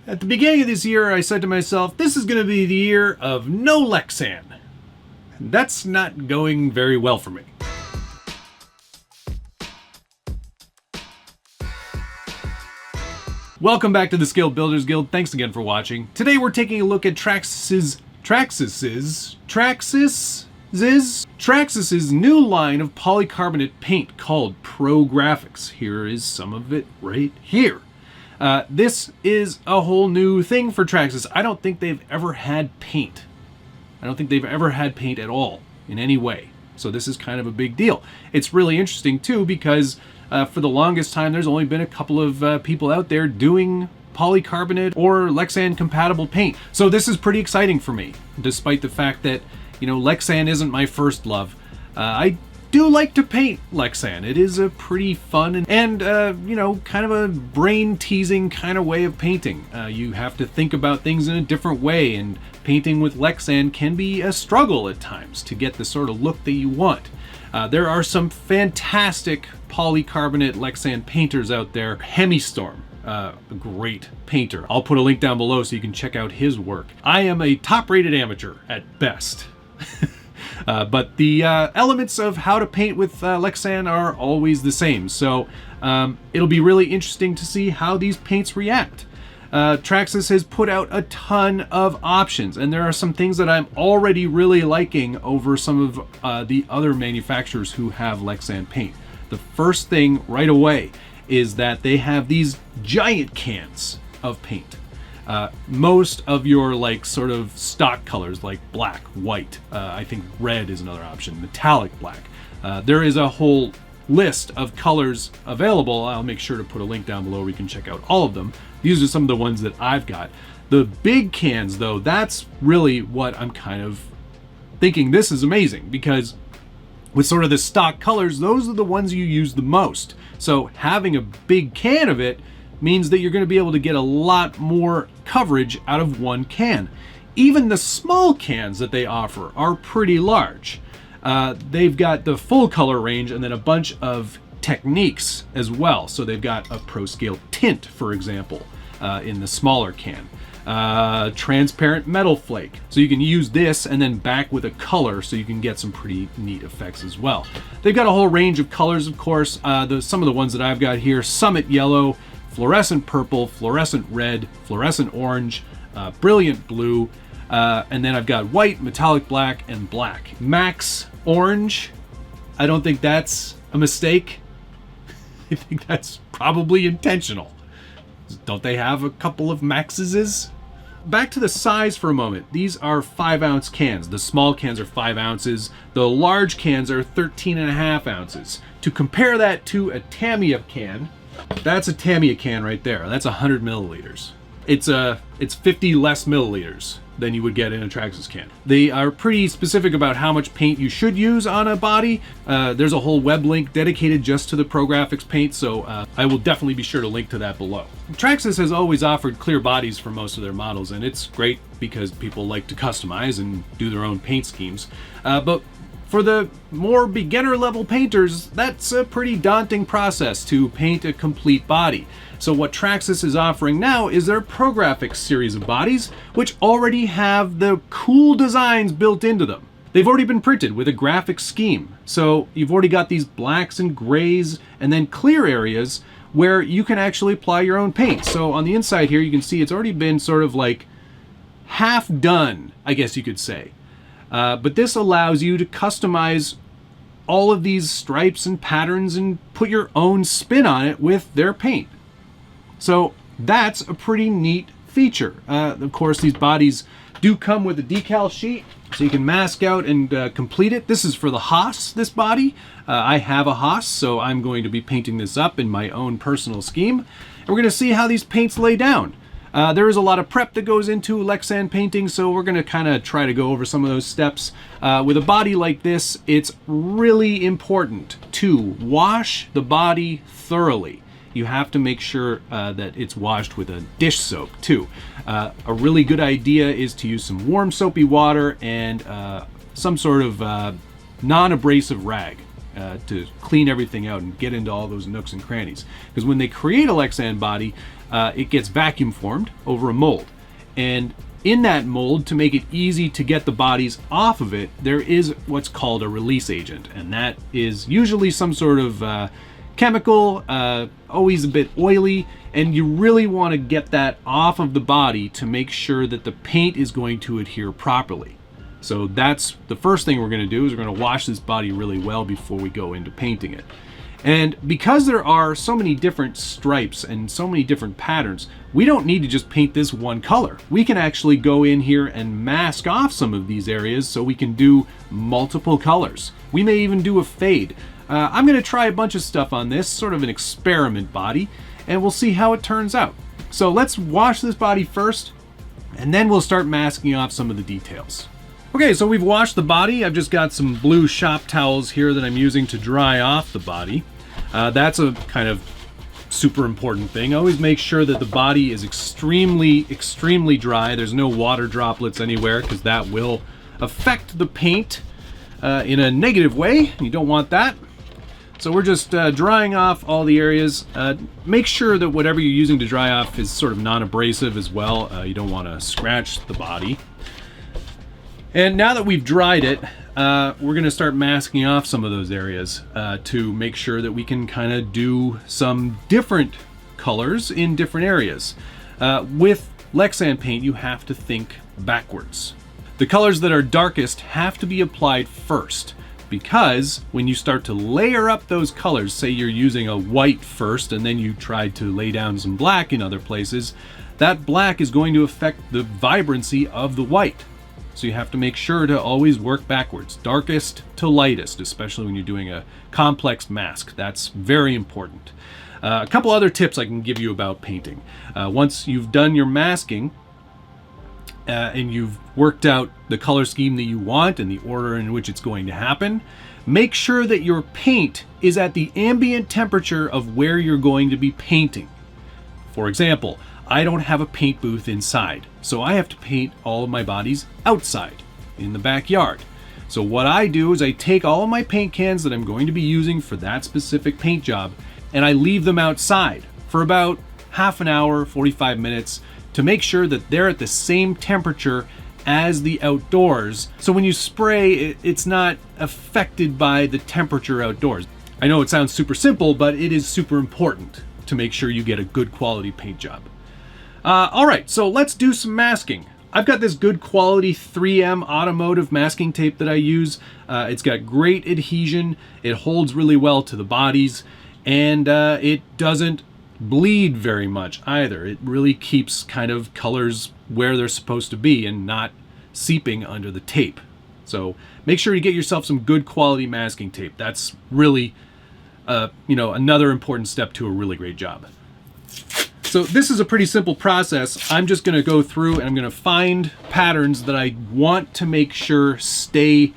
At the beginning of this year, I said to myself, this is going to be the year of no Lexan. And that's not going very well for me. Welcome back to the Skilled Builders Guild. Thanks again for watching. Today we're taking a look at Traxxas's new line of polycarbonate paint called Prographix. Here is some of it right here. This is a whole new thing for Traxxas. I don't think they've ever had paint. I don't think they've ever had paint at all in any way. So this is kind of a big deal. It's really interesting too because for the longest time there's only been a couple of people out there doing polycarbonate or Lexan compatible paint. So this is pretty exciting for me, despite the fact that, you know, Lexan isn't my first love. I do like to paint Lexan. It is a pretty fun and you know, kind of a brain-teasing kind of way of painting. You have to think about things in a different way, and painting with Lexan can be a struggle at times to get the sort of look that you want. There are some fantastic polycarbonate Lexan painters out there. Hemistorm, a great painter. I'll put a link down below so you can check out his work. I am a top-rated amateur at best. But the elements of how to paint with Lexan are always the same, so it'll be really interesting to see how these paints react. Traxxas has put out a ton of options, and there are some things that I'm already really liking over some of the other manufacturers who have Lexan paint. The first thing right away is that they have these giant cans of paint. Most of your like sort of stock colors like black, white, I think red is another option, metallic black. There is a whole list of colors available. I'll make sure to put a link down below where you can check out all of them. These are some of the ones that I've got. The big cans though, that's really what I'm kind of thinking this is amazing, because with sort of the stock colors, those are the ones you use the most. So having a big can of it means that you're going to be able to get a lot more coverage out of one can. Even the small cans that they offer are pretty large. They've got the full color range and then a bunch of techniques as well. So they've got a pro scale tint, for example, in the smaller can. Transparent metal flake. So you can use this and then back with a color so you can get some pretty neat effects as well. They've got a whole range of colors, of course. Some of the ones that I've got here: Summit Yellow, Fluorescent Purple, Fluorescent Red, Fluorescent Orange, Brilliant Blue, and then I've got White, Metallic Black, and Black. Max Orange, I don't think that's a mistake. I think that's probably intentional. Don't they have a couple of Maxes? Back to the size for a moment. These are 5-ounce cans. The small cans are 5 ounces. The large cans are 13.5 ounces. To compare that to a Tamiya can, that's a Tamiya can right there. That's 100 milliliters. It's 50 less milliliters than you would get in a Traxxas can. They are pretty specific about how much paint you should use on a body. There's a whole web link dedicated just to the Prographix paint, so I will definitely be sure to link to that below. Traxxas has always offered clear bodies for most of their models, and it's great because people like to customize and do their own paint schemes. But for the more beginner level painters, that's a pretty daunting process to paint a complete body. So what Traxxas is offering now is their Prographix series of bodies, which already have the cool designs built into them. They've already been printed with a graphic scheme. So you've already got these blacks and grays and then clear areas where you can actually apply your own paint. So on the inside here, you can see it's already been sort of like half done, I guess you could say. But this allows you to customize all of these stripes and patterns and put your own spin on it with their paint. So that's a pretty neat feature. Of course, these bodies do come with a decal sheet, so you can mask out and complete it. This is for the Hoss, this body. I have a Hoss, so I'm going to be painting this up in my own personal scheme. And we're going to see how these paints lay down. There is a lot of prep that goes into Lexan painting, so we're going to kind of try to go over some of those steps. With a body like this, it's really important to wash the body thoroughly. You have to make sure that it's washed with a dish soap too. A really good idea is to use some warm soapy water and some sort of non-abrasive rag to clean everything out and get into all those nooks and crannies. Because when they create a Lexan body, it gets vacuum formed over a mold. And in that mold, to make it easy to get the bodies off of it, there is what's called a release agent. And that is usually some sort of chemical, always a bit oily, and you really want to get that off of the body to make sure that the paint is going to adhere properly. So that's the first thing we're going to do, is we're going to wash this body really well before we go into painting it. And because there are so many different stripes and so many different patterns, we don't need to just paint this one color. We can actually go in here and mask off some of these areas so we can do multiple colors. We may even do a fade. I'm going to try a bunch of stuff on this, sort of an experiment body, and we'll see how it turns out. So let's wash this body first, and then we'll start masking off some of the details. Okay, so we've washed the body. I've just got some blue shop towels here that I'm using to dry off the body. That's a kind of super important thing. Always make sure that the body is extremely dry. There's no water droplets anywhere, because that will affect the paint in a negative way. You don't want that. So we're just drying off all the areas. Make sure that whatever you're using to dry off is sort of non-abrasive as well. You don't want to scratch the body. And now that we've dried it, we're going to start masking off some of those areas to make sure that we can kind of do some different colors in different areas. With Lexan paint, you have to think backwards. The colors that are darkest have to be applied first, because when you start to layer up those colors, say you're using a white first and then you try to lay down some black in other places, that black is going to affect the vibrancy of the white. So you have to make sure to always work backwards, darkest to lightest, especially when you're doing a complex mask. That's very important. A couple other tips I can give you about painting. Once you've done your masking, and you've worked out the color scheme that you want and the order in which it's going to happen, make sure that your paint is at the ambient temperature of where you're going to be painting. For example, I don't have a paint booth inside, so I have to paint all of my bodies outside, in the backyard. So what I do is I take all of my paint cans that I'm going to be using for that specific paint job, and I leave them outside for about half an hour, 45 minutes, to make sure that they're at the same temperature as the outdoors. So when you spray, it's not affected by the temperature outdoors. I know it sounds super simple, but it is super important to make sure you get a good quality paint job. All right, so let's do some masking. I've got this good quality 3M automotive masking tape that I use. It's got great adhesion. It holds really well to the bodies, and it doesn't bleed very much either. It really keeps kind of colors where they're supposed to be and not seeping under the tape. So make sure you get yourself some good quality masking tape. That's really, another important step to a really great job. So this is a pretty simple process. I'm just going to go through and I'm going to find patterns that I want to make sure stay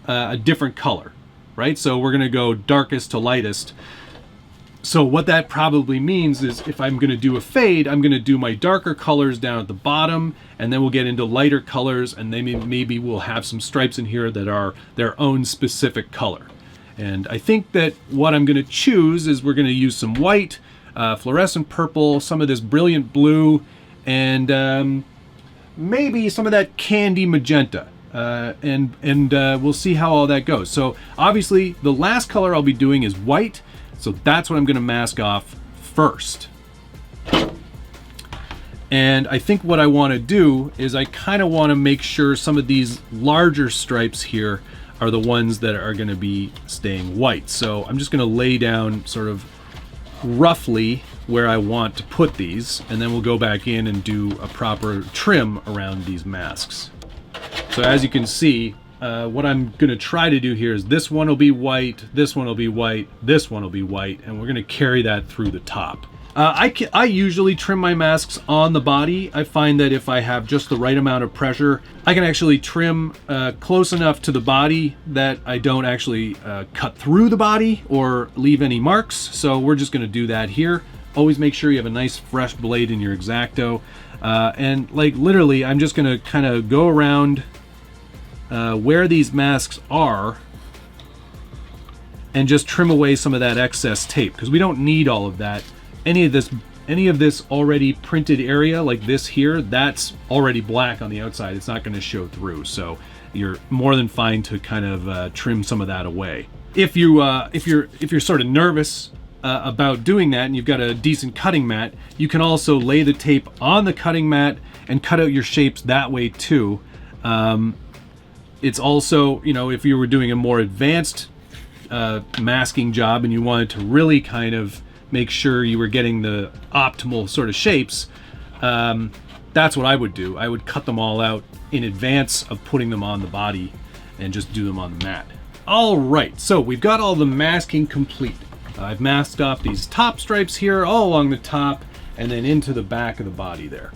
a different color, right? So we're going to go darkest to lightest. So what that probably means is if I'm going to do a fade, I'm going to do my darker colors down at the bottom, and then we'll get into lighter colors, and then maybe we'll have some stripes in here that are their own specific color. And I think that what I'm going to choose is we're going to use some white, fluorescent purple, some of this brilliant blue, and maybe some of that candy magenta. And we'll see how all that goes. So obviously the last color I'll be doing is white. So that's what I'm going to mask off first. And I think what I want to do is I kind of want to make sure some of these larger stripes here are the ones that are going to be staying white. So I'm just going to lay down sort of roughly where I want to put these, and then we'll go back in and do a proper trim around these masks. So as you can see, what I'm going to try to do here is this one will be white, this one will be white, this one will be white, and we're going to carry that through the top. I usually trim my masks on the body. I find that if I have just the right amount of pressure, I can actually trim close enough to the body that I don't actually cut through the body or leave any marks. So we're just going to do that here. Always make sure you have a nice fresh blade in your X-Acto. And like literally, I'm just going to kind of go around where these masks are and just trim away some of that excess tape, because we don't need all of that. Any of any of this already printed area like this here, that's already black on the outside. It's not going to show through, so you're more than fine to kind of trim some of that away. If you're sort of nervous about doing that and you've got a decent cutting mat, you can also lay the tape on the cutting mat and cut out your shapes that way too. It's also, you know, if you were doing a more advanced masking job and you wanted to really kind of make sure you were getting the optimal sort of shapes, that's what I would do. I would cut them all out in advance of putting them on the body and just do them on the mat. All right, so we've got all the masking complete. I've masked off these top stripes here all along the top and then into the back of the body there.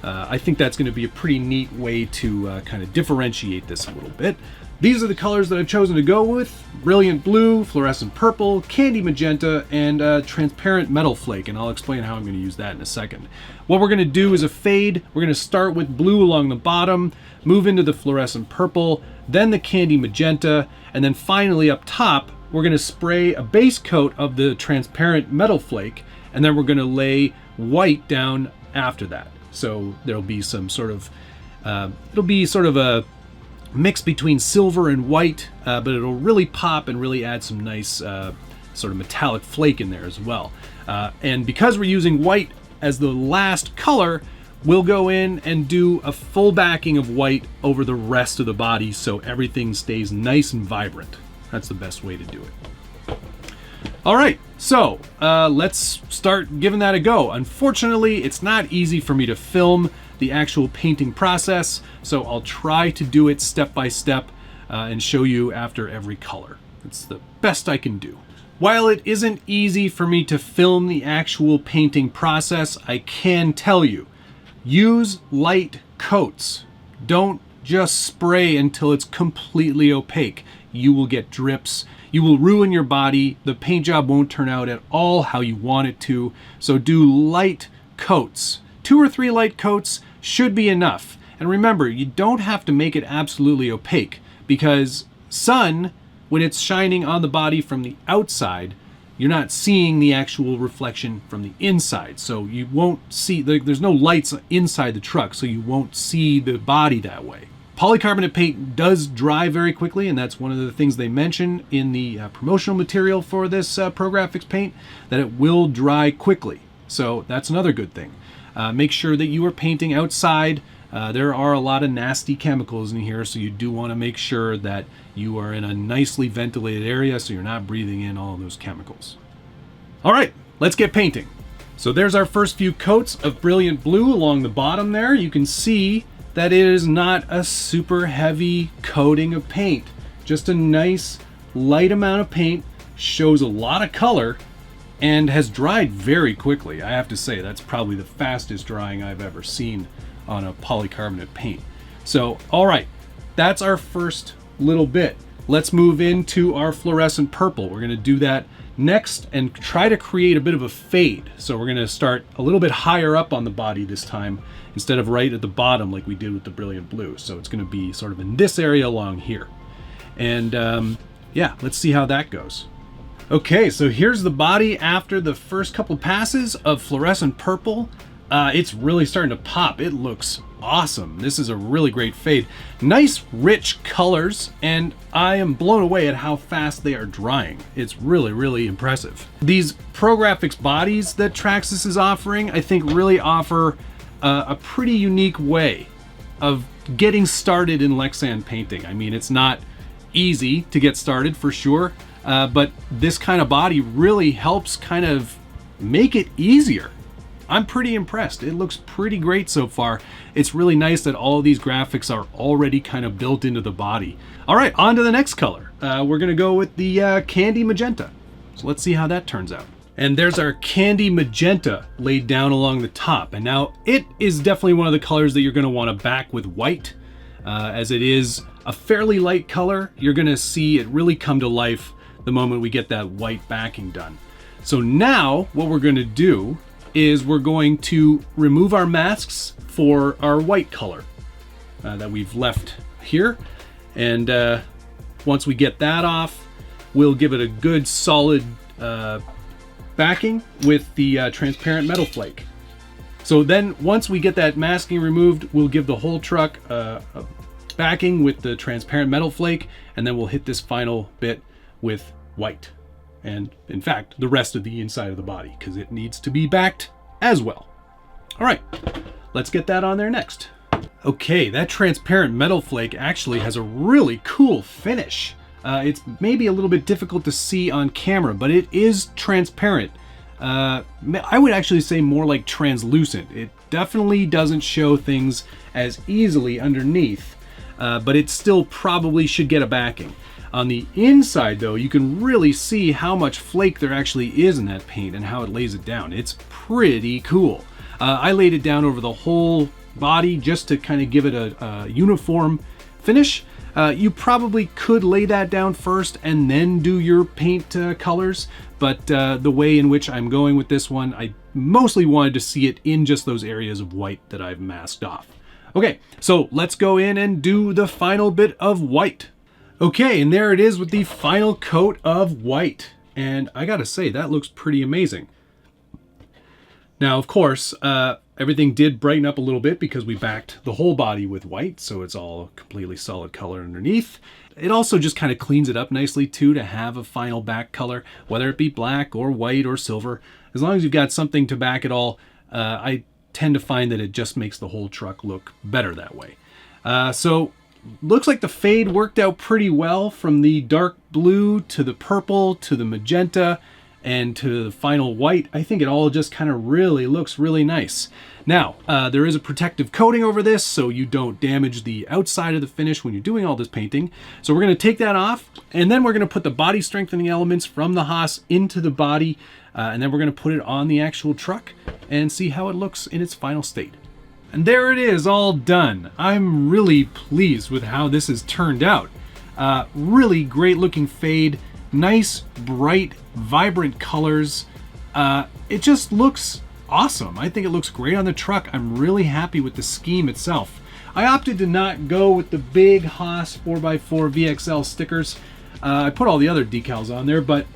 I think that's going to be a pretty neat way to kind of differentiate this a little bit. These are the colors that I've chosen to go with: brilliant blue, fluorescent purple, candy magenta, and transparent metal flake, and I'll explain how I'm going to use that in a second. What we're going to do is a fade. We're going to start with blue along the bottom, move into the fluorescent purple, then the candy magenta, and then finally up top, we're going to spray a base coat of the transparent metal flake, and then we're going to lay white down after that. So there'll be some sort of, it'll be sort of a mix between silver and white, but it'll really pop and really add some nice sort of metallic flake in there as well. And because we're using white as the last color, we'll go in and do a full backing of white over the rest of the body so everything stays nice and vibrant. That's the best way to do it. All right, so let's start giving that a go. Unfortunately, it's not easy for me to film the actual painting process, so I'll try to do it step by step and show you after every color. It's the best I can do. While it isn't easy for me to film the actual painting process, I can tell you, use light coats. Don't just spray until it's completely opaque. You will get drips. You will ruin your body. The paint job won't turn out at all how you want it to. So do light coats. 2 or 3 light coats should be enough. And remember, you don't have to make it absolutely opaque, because sun, when it's shining on the body from the outside, you're not seeing the actual reflection from the inside. So you won't see, there's no lights inside the truck, so you won't see the body that way. Polycarbonate paint does dry very quickly, and that's one of the things they mention in the promotional material for this Prographix paint, that it will dry quickly. So that's another good thing. Make sure that you are painting outside. There are a lot of nasty chemicals in here, so you do want to make sure that you are in a nicely ventilated area so you're not breathing in all of those chemicals. All right, let's get painting. So there's our first few coats of brilliant blue along the bottom there. You can see that it is not a super heavy coating of paint. Just a nice light amount of paint, shows a lot of color, and has dried very quickly. I have to say, that's probably the fastest drying I've ever seen on a polycarbonate paint. So, all right, that's our first little bit. Let's move into our fluorescent purple. We're gonna do that next and try to create a bit of a fade. So we're gonna start a little bit higher up on the body this time, instead of right at the bottom like we did with the brilliant blue. So it's gonna be sort of in this area along here. And yeah, let's see how that goes. Okay, so here's the body after the first couple passes of fluorescent purple. It's really starting to pop. It looks awesome. This is a really great fade. Nice rich colors, and I am blown away at how fast they are drying. It's really, really impressive. These Prographix bodies that Traxxas is offering, I think really offer a pretty unique way of getting started in Lexan painting. I mean, it's not easy to get started for sure, but this kind of body really helps kind of make it easier. I'm pretty impressed. It looks pretty great so far. It's really nice that all of these graphics are already kind of built into the body. All right, on to the next color. We're gonna go with the candy magenta. So let's see how that turns out. And there's our candy magenta laid down along the top. And now it is definitely one of the colors that you're gonna wanna back with white, as it is a fairly light color. You're gonna see it really come to life the moment we get that white backing done. So now what we're gonna do is we're going to remove our masks for our white color that we've left here. And once we get that off, we'll give it a good solid backing with the transparent metal flake. So then once we get that masking removed, we'll give the whole truck a backing with the transparent metal flake, and then we'll hit this final bit with white. And in fact, the rest of the inside of the body, because it needs to be backed as well. All right, let's get that on there next. Okay, that transparent metal flake actually has a really cool finish. It's maybe a little bit difficult to see on camera, but it is transparent. I would actually say more like translucent. It definitely doesn't show things as easily underneath, but it still probably should get a backing. On the inside though, you can really see how much flake there actually is in that paint and how it lays it down. It's pretty cool. I laid it down over the whole body just to kind of give it a uniform finish. You probably could lay that down first and then do your paint colors, but the way in which I'm going with this one, I mostly wanted to see it in just those areas of white that I've masked off. Okay, so let's go in and do the final bit of white. Okay, and there it is with the final coat of white. And I gotta say, that looks pretty amazing. Now, of course, everything did brighten up a little bit because we backed the whole body with white, so it's all a completely solid color underneath. It also just kind of cleans it up nicely too to have a final back color, whether it be black or white or silver. As long as you've got something to back it all, I tend to find that it just makes the whole truck look better that way. So looks like the fade worked out pretty well, from the dark blue to the purple to the magenta and to the final white. I think it all just kind of really looks really nice. Now, there is a protective coating over this so you don't damage the outside of the finish when you're doing all this painting. So we're going to take that off, and then we're going to put the body strengthening elements from the Hoss into the body, and then we're going to put it on the actual truck and see how it looks in its final state. And there it is, all done. I'm really pleased with how this has turned out. Really great looking fade, nice, bright, vibrant colors. It just looks awesome. I think it looks great on the truck. I'm really happy with the scheme itself. I opted to not go with the big Hoss 4x4 VXL stickers. I put all the other decals on there, but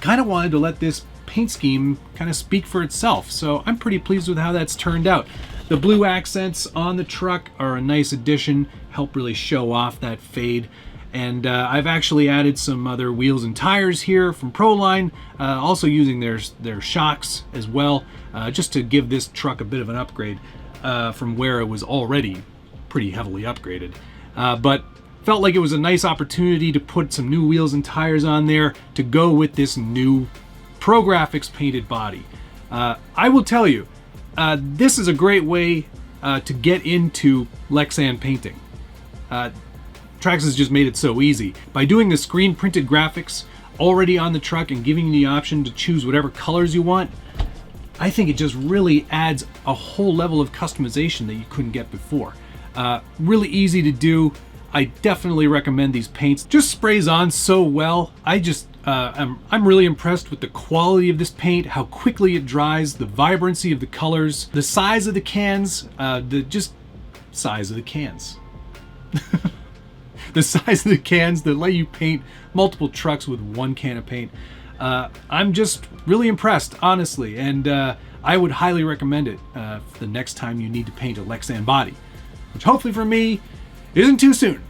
kind of wanted to let this paint scheme kind of speak for itself. So I'm pretty pleased with how that's turned out. The blue accents on the truck are a nice addition, help really show off that fade. And I've actually added some other wheels and tires here from Proline, also using their shocks as well, just to give this truck a bit of an upgrade from where it was already pretty heavily upgraded. But felt like it was a nice opportunity to put some new wheels and tires on there to go with this new Prographix painted body. I will tell you, this is a great way to get into Lexan painting. Traxxas just made it so easy. By doing the screen printed graphics already on the truck and giving you the option to choose whatever colors you want, I think it just really adds a whole level of customization that you couldn't get before. Really easy to do. I definitely recommend these paints. Just sprays on so well. I'm really impressed with the quality of this paint, how quickly it dries, the vibrancy of the colors, the size of the cans, size of the cans. The size of the cans that let you paint multiple trucks with one can of paint. I'm just really impressed, honestly, and I would highly recommend it for the next time you need to paint a Lexan body, which hopefully for me isn't too soon.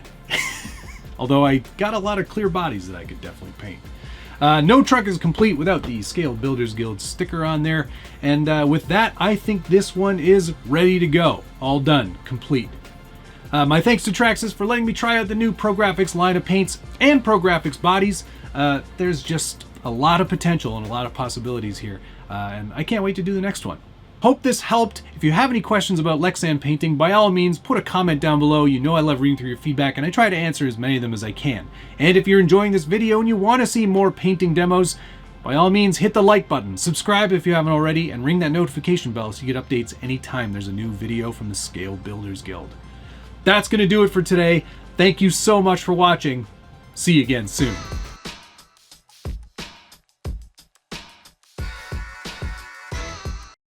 Although I got a lot of clear bodies that I could definitely paint. No truck is complete without the Scale Builders Guild sticker on there, and with that, I think this one is ready to go. All done, complete. My thanks to Traxxas for letting me try out the new Prographix line of paints and Prographix bodies. There's just a lot of potential and a lot of possibilities here, and I can't wait to do the next one. Hope this helped. If you have any questions about Lexan painting, by all means, put a comment down below. You know I love reading through your feedback, and I try to answer as many of them as I can. And if you're enjoying this video and you want to see more painting demos, by all means, hit the like button, subscribe if you haven't already, and ring that notification bell so you get updates anytime there's a new video from the Scale Builders Guild. That's going to do it for today. Thank you so much for watching. See you again soon.